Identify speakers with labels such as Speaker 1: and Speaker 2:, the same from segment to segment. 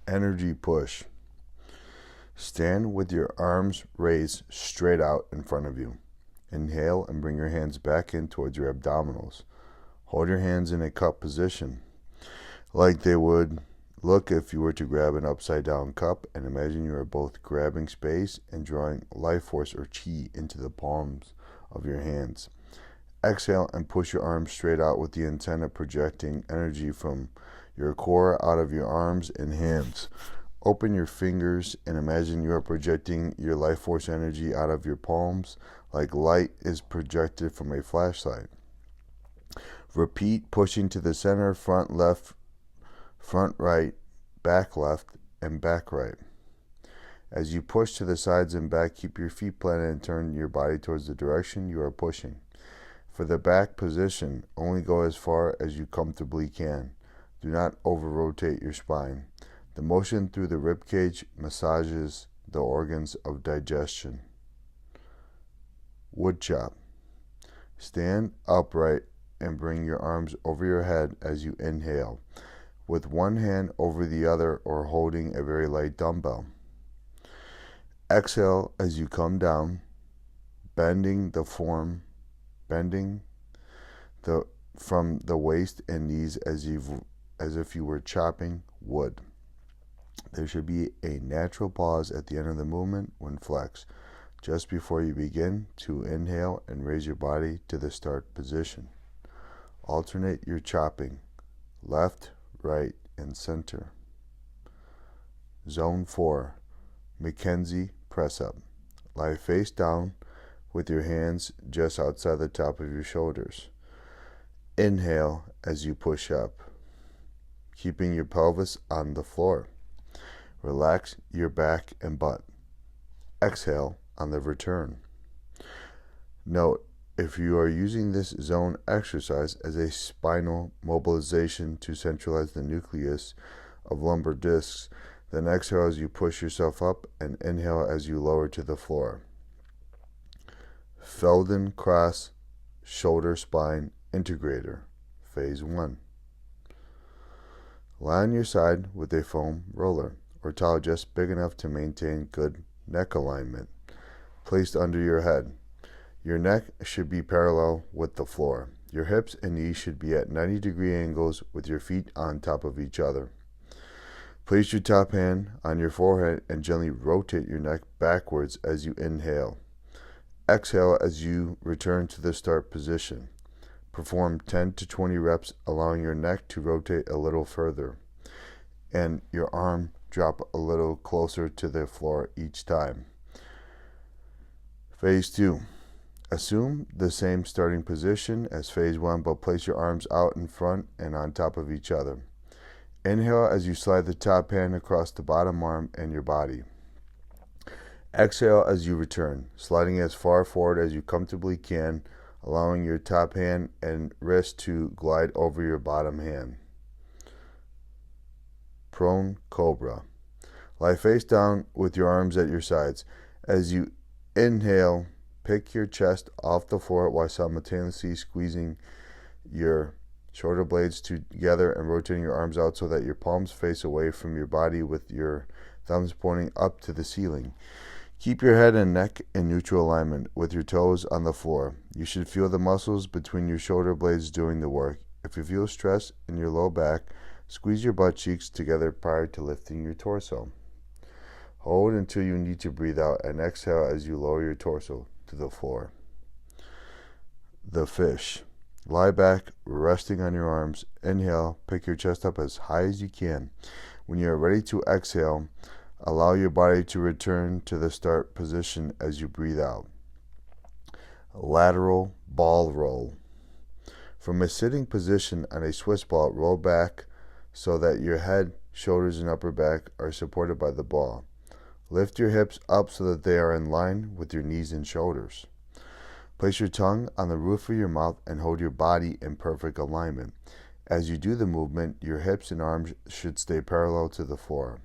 Speaker 1: Energy push. Stand with your arms raised straight out in front of you. Inhale and bring your hands back in towards your abdominals. Hold your hands in a cup position, like they would look if you were to grab an upside down cup, and imagine you are both grabbing space and drawing life force or chi into the palms of your hands. Exhale and push your arms straight out with the intent of projecting energy from your core out of your arms and hands. Open your fingers and imagine you are projecting your life force energy out of your palms like light is projected from a flashlight. Repeat pushing to the center, front left, front right, back left, and back right. As you push to the sides and back, keep your feet planted and turn your body towards the direction you are pushing. For the back position, only go as far as you comfortably can. Do not over-rotate your spine. The motion through the ribcage massages the organs of digestion. Wood chop. Stand upright and bring your arms over your head as you inhale, with one hand over the other or holding a very light dumbbell. Exhale as you come down, bending from the waist and knees as if you were chopping wood. There should be a natural pause at the end of the movement when flex, just before you begin to inhale and raise your body to the start position. Alternate your chopping, left, right, and center. Zone 4, Mackenzie press up. Lie face down with your hands just outside the top of your shoulders. Inhale as you push up, keeping your pelvis on the floor. Relax your back and butt. Exhale on the return. Note, if you are using this zone exercise as a spinal mobilization to centralize the nucleus of lumbar discs, then exhale as you push yourself up and inhale as you lower to the floor. Feldenkrais shoulder spine integrator, phase 1. Lie on your side with a foam roller or towel just big enough to maintain good neck alignment, placed under your head. Your neck should be parallel with the floor. Your hips and knees should be at 90-degree angles with your feet on top of each other. Place your top hand on your forehead and gently rotate your neck backwards as you inhale. Exhale as you return to the start position. Perform 10 to 20 reps, allowing your neck to rotate a little further and your arm drop a little closer to the floor each time. Phase 2. Assume the same starting position as phase 1, but place your arms out in front and on top of each other. Inhale as you slide the top hand across the bottom arm and your body. Exhale as you return, sliding as far forward as you comfortably can, allowing your top hand and wrist to glide over your bottom hand. Prone Cobra. Lie face down with your arms at your sides. As you inhale, pick your chest off the floor while simultaneously squeezing your shoulder blades together and rotating your arms out so that your palms face away from your body with your thumbs pointing up to the ceiling. Keep your head and neck in neutral alignment with your toes on the floor. You should feel the muscles between your shoulder blades doing the work. If you feel stress in your low back, squeeze your butt cheeks together prior to lifting your torso. Hold until you need to breathe out and exhale as you lower your torso to the floor. The fish. Lie back, resting on your arms. Inhale, pick your chest up as high as you can. When you are ready to exhale, allow your body to return to the start position as you breathe out. Lateral ball roll. From a sitting position on a Swiss ball, roll back so that your head, shoulders, and upper back are supported by the ball. Lift your hips up so that they are in line with your knees and shoulders. Place your tongue on the roof of your mouth and hold your body in perfect alignment. As you do the movement, your hips and arms should stay parallel to the floor.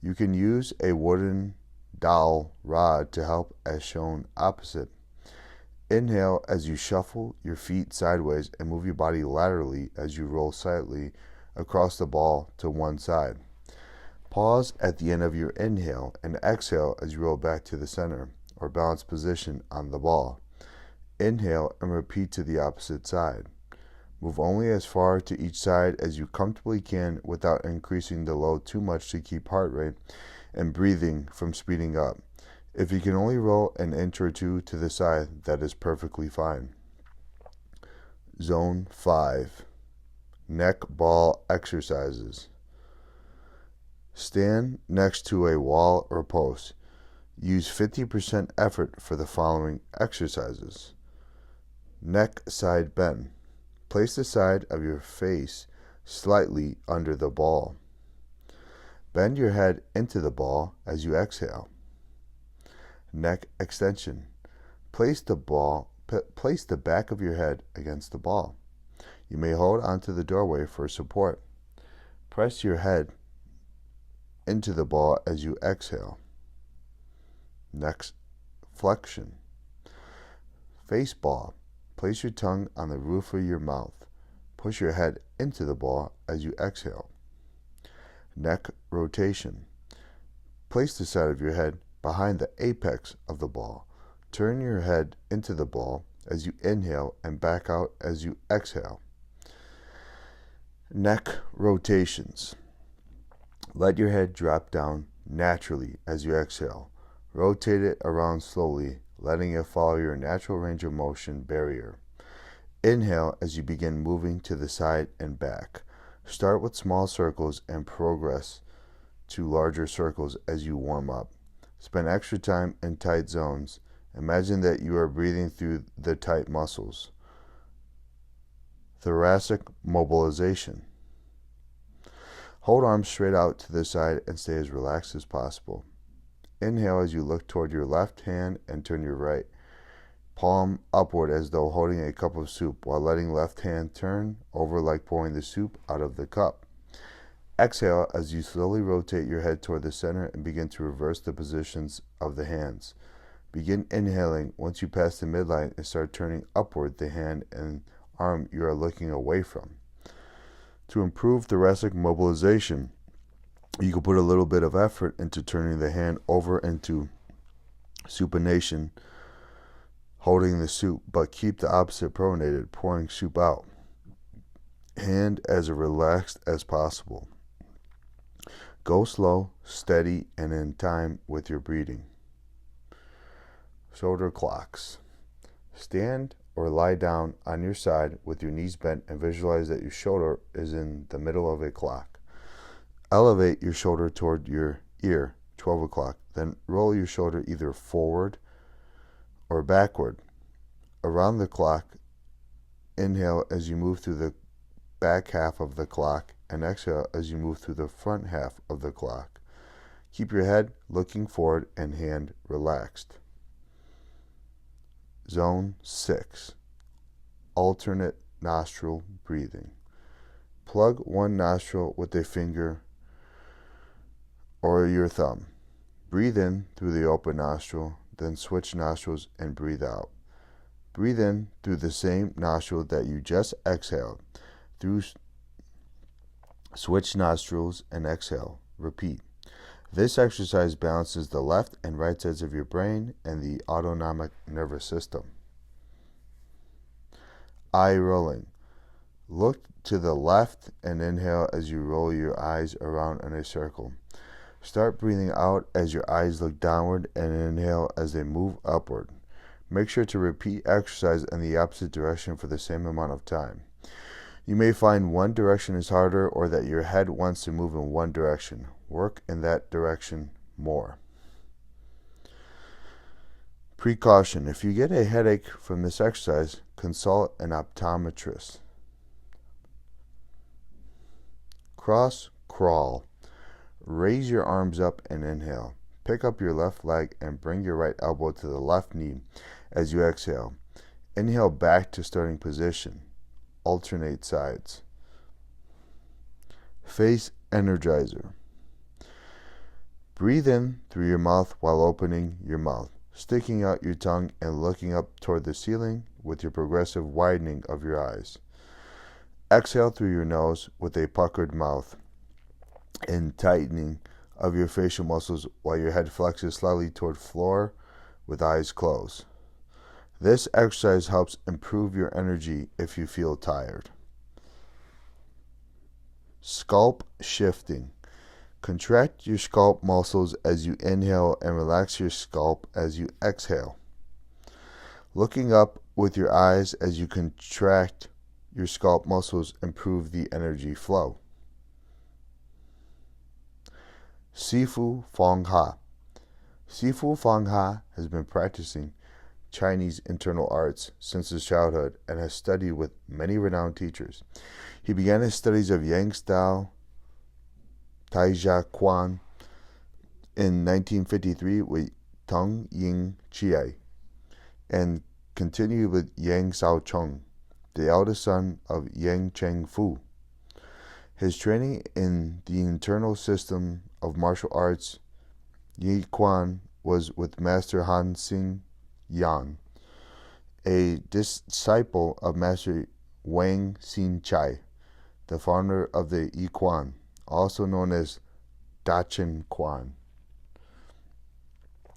Speaker 1: You can use a wooden dowel rod to help, as shown opposite. Inhale as you shuffle your feet sideways and move your body laterally as you roll slightly across the ball to one side. Pause at the end of your inhale and exhale as you roll back to the center or balanced position on the ball. Inhale and repeat to the opposite side. Move only as far to each side as you comfortably can without increasing the load too much to keep heart rate and breathing from speeding up. If you can only roll an inch or two to the side, that is perfectly fine. Zone 5. Neck ball exercises. Stand next to a wall or post. Use 50% effort for the following exercises. Neck side bend. Place the side of your face slightly under the ball. Bend your head into the ball as you exhale. Neck extension. Place the back of your head against the ball. You may hold onto the doorway for support. Press your head into the ball as you exhale. Neck flexion. Face ball. Place your tongue on the roof of your mouth. Push your head into the ball as you exhale. Neck rotation. Place the side of your head behind the apex of the ball. Turn your head into the ball as you inhale and back out as you exhale. Neck rotations. Let your head drop down naturally as you exhale. Rotate it around slowly, letting it follow your natural range of motion barrier. Inhale as you begin moving to the side and back. Start with small circles and progress to larger circles as you warm up. Spend extra time in tight zones. Imagine that you are breathing through the tight muscles. Thoracic mobilization. Hold arms straight out to the side and stay as relaxed as possible. Inhale as you look toward your left hand and turn your right palm upward as though holding a cup of soup while letting left hand turn over like pouring the soup out of the cup. Exhale as you slowly rotate your head toward the center and begin to reverse the positions of the hands. Begin inhaling once you pass the midline and start turning upward the hand and arm you are looking away from. To improve thoracic mobilization, you can put a little bit of effort into turning the hand over into supination, holding the soup, but keep the opposite pronated, pouring soup out. Hand as relaxed as possible. Go slow, steady, and in time with your breathing. Shoulder clocks. Stand or lie down on your side with your knees bent and visualize that your shoulder is in the middle of a clock. Elevate your shoulder toward your ear, 12 o'clock. Then roll your shoulder either forward or backward. Around the clock, inhale as you move through the back half of the clock and exhale as you move through the front half of the clock. Keep your head looking forward and hand relaxed. Zone 6. Alternate nostril breathing. Plug one nostril with a finger or your thumb. Breathe in through the open nostril, then switch nostrils and breathe out. Breathe in through the same nostril that you just exhaled. Switch nostrils and exhale. Repeat. This exercise balances the left and right sides of your brain and the autonomic nervous system. Eye rolling. Look to the left and inhale as you roll your eyes around in a circle. Start breathing out as your eyes look downward and inhale as they move upward. Make sure to repeat exercise in the opposite direction for the same amount of time. You may find one direction is harder or that your head wants to move in one direction. Work in that direction more. Precaution. If you get a headache from this exercise, consult an optometrist. Cross crawl. Raise your arms up and inhale. Pick up your left leg and bring your right elbow to the left knee as you exhale. Inhale back to starting position. Alternate sides. Face energizer. Breathe in through your mouth while opening your mouth, sticking out your tongue and looking up toward the ceiling with your progressive widening of your eyes. Exhale through your nose with a puckered mouth and tightening of your facial muscles while your head flexes slightly toward floor with eyes closed. This exercise helps improve your energy if you feel tired. Scalp shifting. Contract your scalp muscles as you inhale and relax your scalp as you exhale. Looking up with your eyes as you contract your scalp muscles improve the energy flow. Sifu Feng Ha. Sifu Feng Ha has been practicing Chinese internal arts since his childhood and has studied with many renowned teachers. He began his studies of Yang style Taijia Quan in 1953 with Teng Ying Chie and continued with Yang Shaocheng, the eldest son of Yang Cheng Fu. His training in the internal system of martial arts, Yi Quan, was with Master Han Xing Yan, a disciple of Master Wang Xin Chai, the founder of the Yi Quan, also known as Dachin Quan.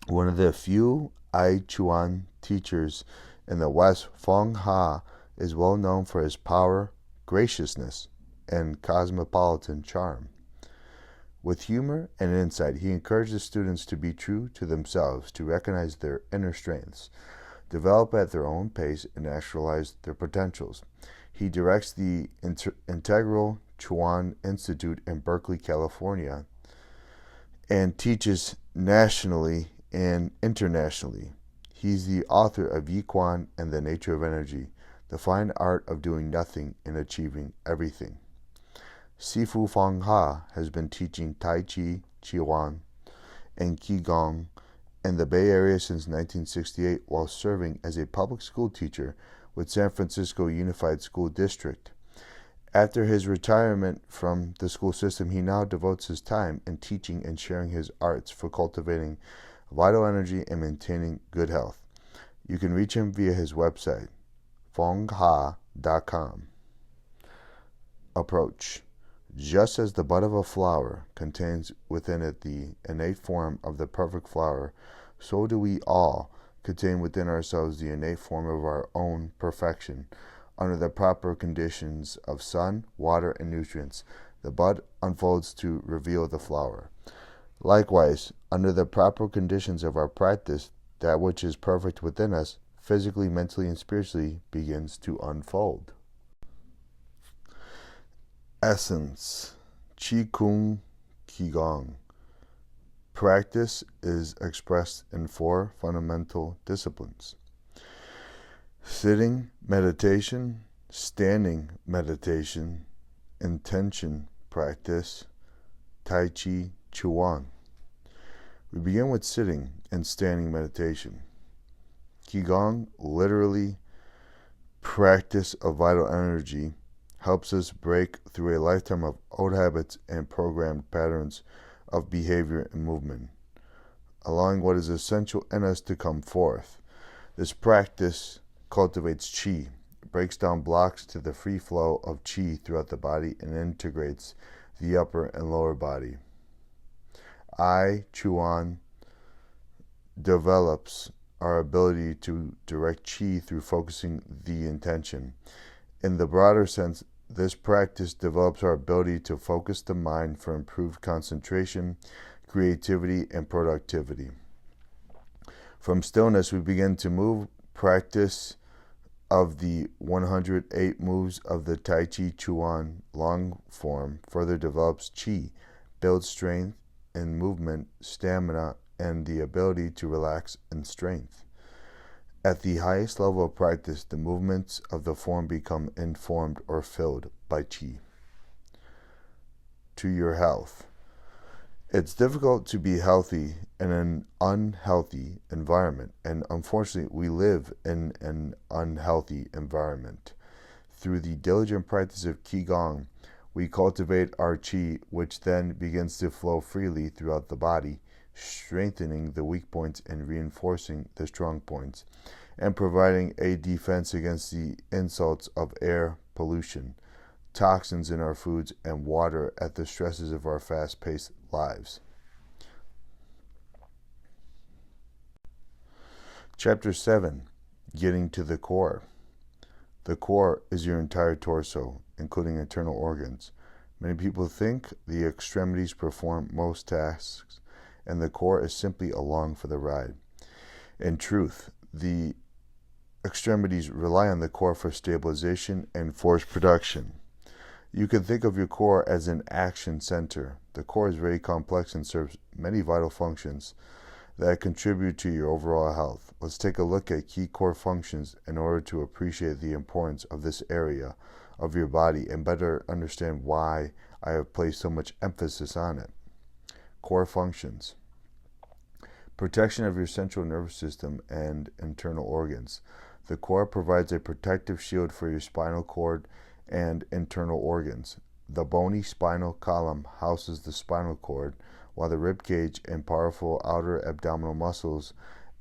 Speaker 1: One of the few Ai Chuan teachers in the West, Feng Ha is well known for his power, graciousness, and cosmopolitan charm. With humor and insight, he encourages students to be true to themselves, to recognize their inner strengths, develop at their own pace, and actualize their potentials. He directs the Integral Chuan Institute in Berkeley, California, and teaches nationally and internationally. He's the author of Yi Quan and the Nature of Energy, the fine art of doing nothing and achieving everything. Sifu Feng Ha has been teaching Tai Chi, Qigong, and Qigong in the Bay Area since 1968 while serving as a public school teacher with San Francisco Unified School District. After his retirement from the school system, he now devotes his time in teaching and sharing his arts for cultivating vital energy and maintaining good health. You can reach him via his website, fengha.com. Approach. Just as the bud of a flower contains within it the innate form of the perfect flower, so do we all contain within ourselves the innate form of our own perfection. Under the proper conditions of sun, water, and nutrients, the bud unfolds to reveal the flower. Likewise, under the proper conditions of our practice, that which is perfect within us, physically, mentally, and spiritually, begins to unfold. Essence. Qi Kung Qigong. Practice is expressed in 4 fundamental disciplines: sitting meditation, standing meditation, intention practice, Tai Chi Chuan. We begin with sitting and standing meditation. Qigong, literally practice of vital energy, helps us break through a lifetime of old habits and programmed patterns of behavior and movement, allowing what is essential in us to come forth. This practice cultivates qi, breaks down blocks to the free flow of qi throughout the body, and integrates the upper and lower body. Ai Chuan develops our ability to direct qi through focusing the intention. In the broader sense, this practice develops our ability to focus the mind for improved concentration, creativity, and productivity. From stillness, we begin to move. Practice of the 108 moves of the Tai Chi Chuan long form further develops qi, builds strength in movement, stamina, and the ability to relax in strength. At the highest level of practice, the movements of the form become informed or filled by qi. To your health. It's difficult to be healthy in an unhealthy environment, and unfortunately, we live in an unhealthy environment. Through the diligent practice of Qigong, we cultivate our qi, which then begins to flow freely throughout the body, strengthening the weak points and reinforcing the strong points, and providing a defense against the insults of air pollution, toxins in our foods, and water at the stresses of our fast-paced lives. Chapter 7, Getting to the Core. The core is your entire torso, including internal organs. Many people think the extremities perform most tasks, and the core is simply along for the ride. In truth, the extremities rely on the core for stabilization and force production. You can think of your core as an action center. The core is very complex and serves many vital functions that contribute to your overall health. Let's take a look at key core functions in order to appreciate the importance of this area of your body and better understand why I have placed so much emphasis on it. Core functions. Protection of your central nervous system and internal organs. The core provides a protective shield for your spinal cord and internal organs. The bony spinal column houses the spinal cord, while the rib cage and powerful outer abdominal muscles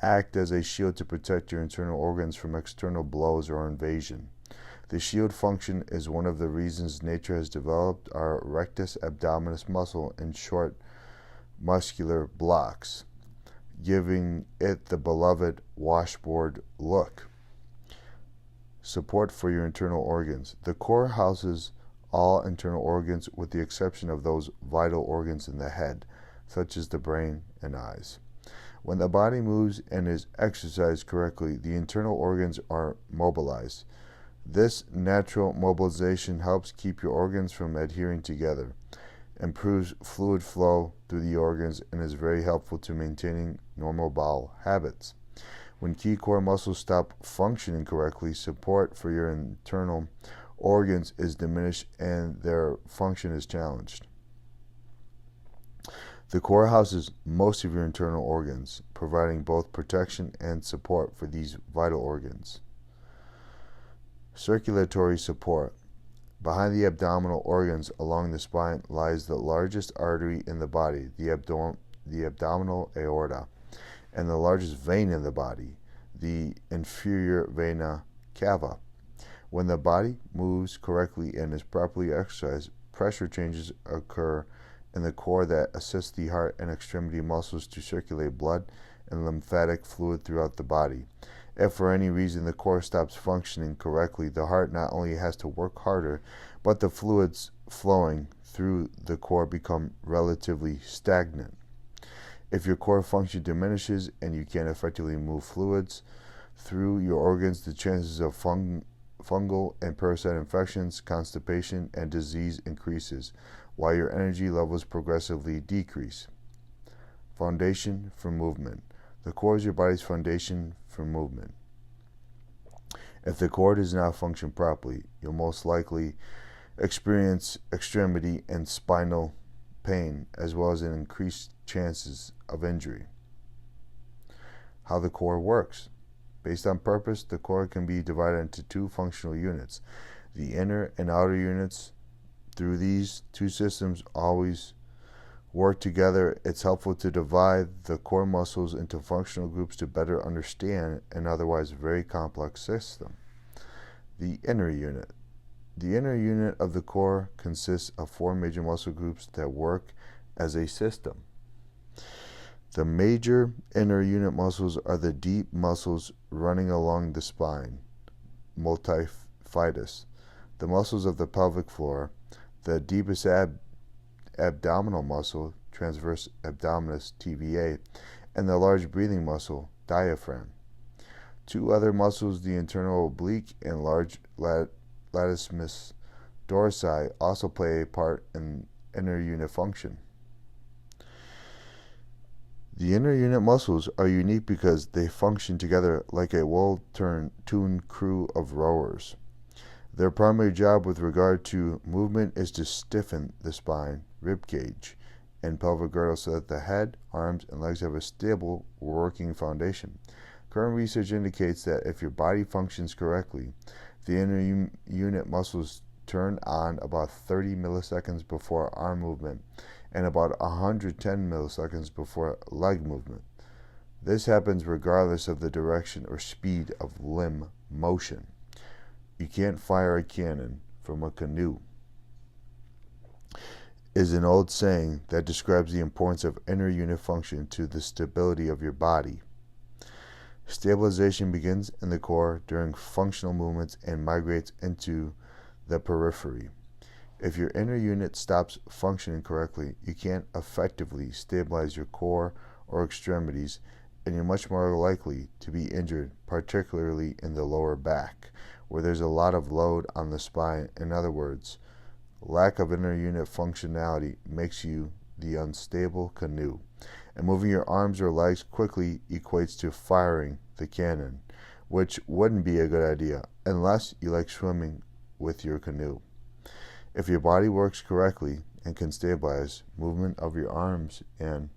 Speaker 1: act as a shield to protect your internal organs from external blows or invasion. The shield function is one of the reasons nature has developed our rectus abdominis muscle in short muscular blocks, giving it the beloved washboard look. Support for your internal organs. The core houses all internal organs with the exception of those vital organs in the head, such as the brain and eyes. When the body moves and is exercised correctly, the internal organs are mobilized. This natural mobilization helps keep your organs from adhering together, improves fluid flow through the organs, and is very helpful to maintaining normal bowel habits. When key core muscles stop functioning correctly, support for your internal organs is diminished and their function is challenged. The core houses most of your internal organs, providing both protection and support for these vital organs. Circulatory support. Behind the abdominal organs along the spine lies the largest artery in the body, the abdominal aorta, and the largest vein in the body, the inferior vena cava. When the body moves correctly and is properly exercised, pressure changes occur in the core that assist the heart and extremity muscles to circulate blood and lymphatic fluid throughout the body. If for any reason the core stops functioning correctly, the heart not only has to work harder, but the fluids flowing through the core become relatively stagnant. If your core function diminishes and you can't effectively move fluids through your organs, the chances of fungal and parasite infections, constipation, and disease increases, while your energy levels progressively decrease. Foundation for movement. The core is your body's foundation for movement. If the core does not function properly, you'll most likely experience extremity and spinal pain, as well as an increased chances of injury. How the core works. Based on purpose, the core can be divided into two functional units. The inner and outer units. Through these two systems always work together. It's helpful to divide the core muscles into functional groups to better understand an otherwise very complex system. The inner unit. The inner unit of the core consists of four major muscle groups that work as a system. The major inner unit muscles are the deep muscles running along the spine, multifidus, the muscles of the pelvic floor, the deepest abdominal muscle, transverse abdominis, TVA, and the large breathing muscle, diaphragm. Two other muscles, the internal oblique and large latissimus dorsi, also play a part in inner unit function. The inner unit muscles are unique because they function together like a well-tuned crew of rowers. Their primary job with regard to movement is to stiffen the spine, rib cage, and pelvic girdle so that the head, arms, and legs have a stable working foundation. Current research indicates that if your body functions correctly, the inner unit muscles turn on about 30 milliseconds before arm movement and about 110 milliseconds before leg movement. This happens regardless of the direction or speed of limb motion. You can't fire a cannon from a canoe is an old saying that describes the importance of inner unit function to the stability of your body. Stabilization begins in the core during functional movements and migrates into the periphery. If your inner unit stops functioning correctly, you can't effectively stabilize your core or extremities, and you're much more likely to be injured, particularly in the lower back, where there's a lot of load on the spine. In other words, lack of inner unit functionality makes you the unstable canoe, and moving your arms or legs quickly equates to firing the cannon, which wouldn't be a good idea unless you like swimming with your canoe. If your body works correctly and can stabilize movement of your arms and